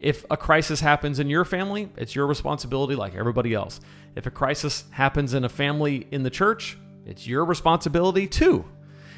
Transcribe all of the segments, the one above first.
If a crisis happens in your family, it's your responsibility like everybody else. If a crisis happens in a family in the church, it's your responsibility too.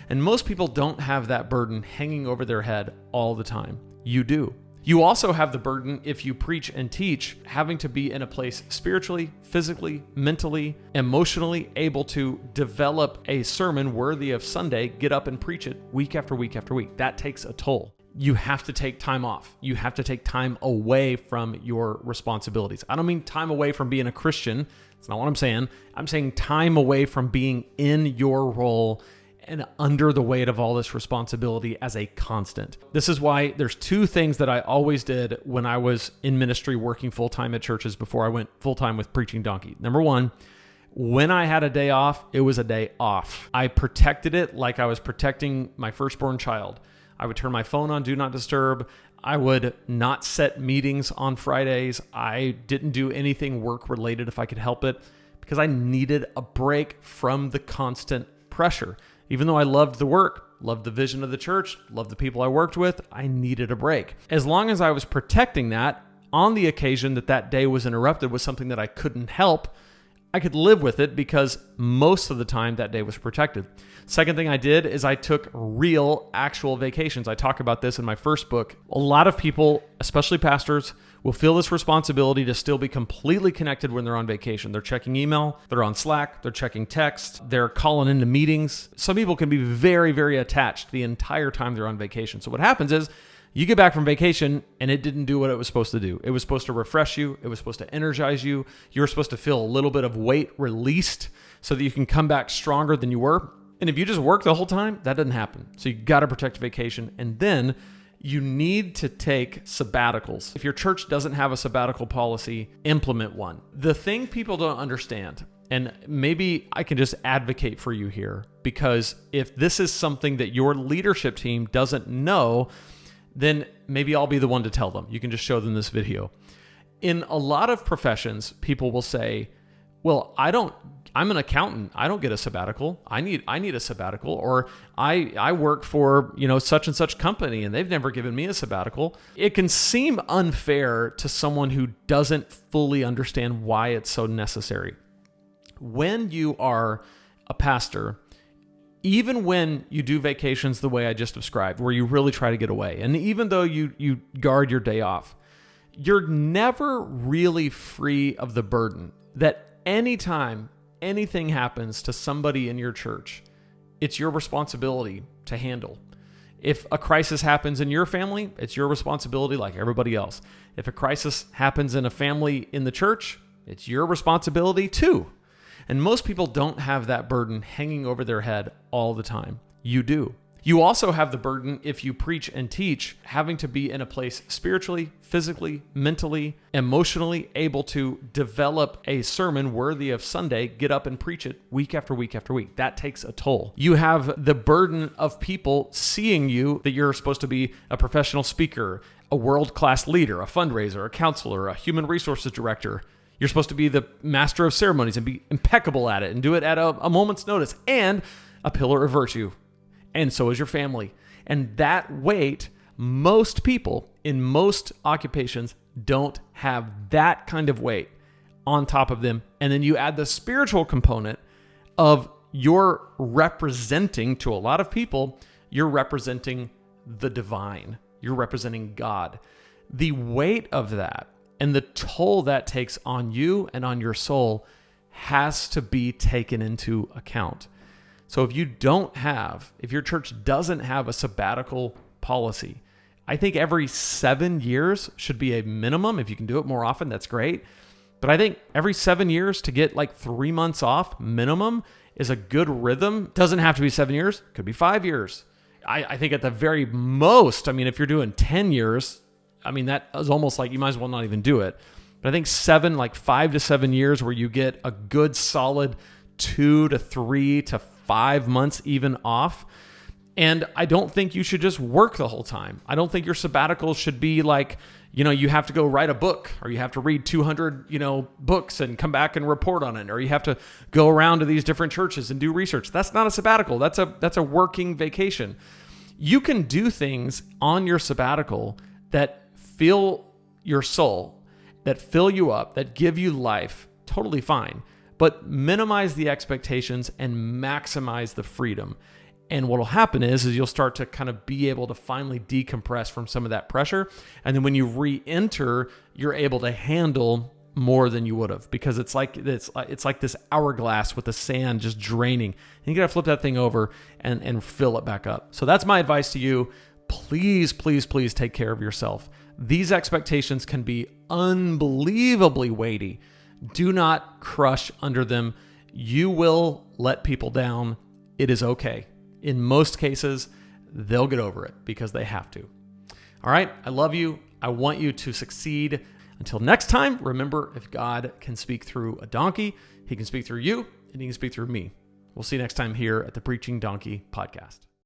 And most people don't have that burden hanging over their head all the time. You do. You also have the burden, if you preach and teach, having to be in a place spiritually, physically, mentally, emotionally able to develop a sermon worthy of Sunday, get up and preach it week after week after week. That takes a toll. You have to take time off. You have to take time away from your responsibilities. I don't mean time away from being a Christian. That's not what I'm saying. I'm saying time away from being in your role and under the weight of all this responsibility as a constant. This is why there's two things that I always did when I was in ministry working full-time at churches before I went full-time with Preaching Donkey. Number one, when I had a day off, it was a day off. I protected it like I was protecting my firstborn child. I would turn my phone on Do Not Disturb. I would not set meetings on Fridays. I didn't do anything work-related if I could help it because I needed a break from the constant pressure. Even though I loved the work, loved the vision of the church, loved the people I worked with, I needed a break. As long as I was protecting that, on the occasion that that day was interrupted with something that I couldn't help, I could live with it because most of the time that day was protected. Second thing I did is I took real, actual vacations. I talk about this in my first book. A lot of people, especially pastors, will feel this responsibility to still be completely connected when they're on vacation. They're checking email, they're on Slack, they're checking text, they're calling into meetings. Some people can be very, very attached the entire time they're on vacation. So what happens is you get back from vacation and it didn't do what it was supposed to do. It was supposed to refresh you. It was supposed to energize you. You were supposed to feel a little bit of weight released so that you can come back stronger than you were. And if you just work the whole time, that doesn't happen. So you got to protect vacation. And then you need to take sabbaticals. If your church doesn't have a sabbatical policy, implement one. The thing people don't understand, and maybe I can just advocate for you here, because if this is something that your leadership team doesn't know, then maybe I'll be the one to tell them. You can just show them this video. In a lot of professions, people will say, well, I'm an accountant. I don't get a sabbatical. I need a sabbatical. Or I work for, such and such company and they've never given me a sabbatical. It can seem unfair to someone who doesn't fully understand why it's so necessary. When you are a pastor, even when you do vacations the way I just described, where you really try to get away, and even though you guard your day off, you're never really free of the burden that anytime anything happens to somebody in your church, it's your responsibility to handle. If a crisis happens in your family, it's your responsibility like everybody else. If a crisis happens in a family in the church, it's your responsibility too. And most people don't have that burden hanging over their head all the time. You do. You also have the burden, if you preach and teach, having to be in a place spiritually, physically, mentally, emotionally able to develop a sermon worthy of Sunday, get up and preach it week after week after week. That takes a toll. You have the burden of people seeing you, that you're supposed to be a professional speaker, a world-class leader, a fundraiser, a counselor, a human resources director. You're supposed to be the master of ceremonies and be impeccable at it and do it at a moment's notice, and a pillar of virtue. And so is your family. And that weight, most people in most occupations don't have that kind of weight on top of them. And then you add the spiritual component of you're representing, to a lot of people, you're representing the divine. You're representing God. The weight of that and the toll that takes on you and on your soul has to be taken into account. So if your church doesn't have a sabbatical policy, I think every 7 years should be a minimum. If you can do it more often, that's great. But I think every 7 years to get like 3 months off minimum is a good rhythm. Doesn't have to be 7 years, could be 5 years. I think at the very most, if you're doing 10 years, that is almost like you might as well not even do it. But I think 5 to 7 years where you get a good solid 2 to 3 to 5 months even off. And I don't think you should just work the whole time. I don't think your sabbatical should be like, you have to go write a book, or you have to read 200, books and come back and report on it, or you have to go around to these different churches and do research. That's not a sabbatical. That's a working vacation. You can do things on your sabbatical that feel your soul, that fill you up, that give you life, totally fine. But minimize the expectations and maximize the freedom. And what will happen is you'll start to kind of be able to finally decompress from some of that pressure. And then when you re-enter, you're able to handle more than you would have, because it's like this hourglass with the sand just draining. And you got to flip that thing over and fill it back up. So that's my advice to you. Please, please, please take care of yourself. These expectations can be unbelievably weighty. Do not crush under them. You will let people down. It is okay. In most cases, they'll get over it because they have to. All right, I love you. I want you to succeed. Until next time, remember, if God can speak through a donkey, he can speak through you, and he can speak through me. We'll see you next time here at the Preaching Donkey Podcast.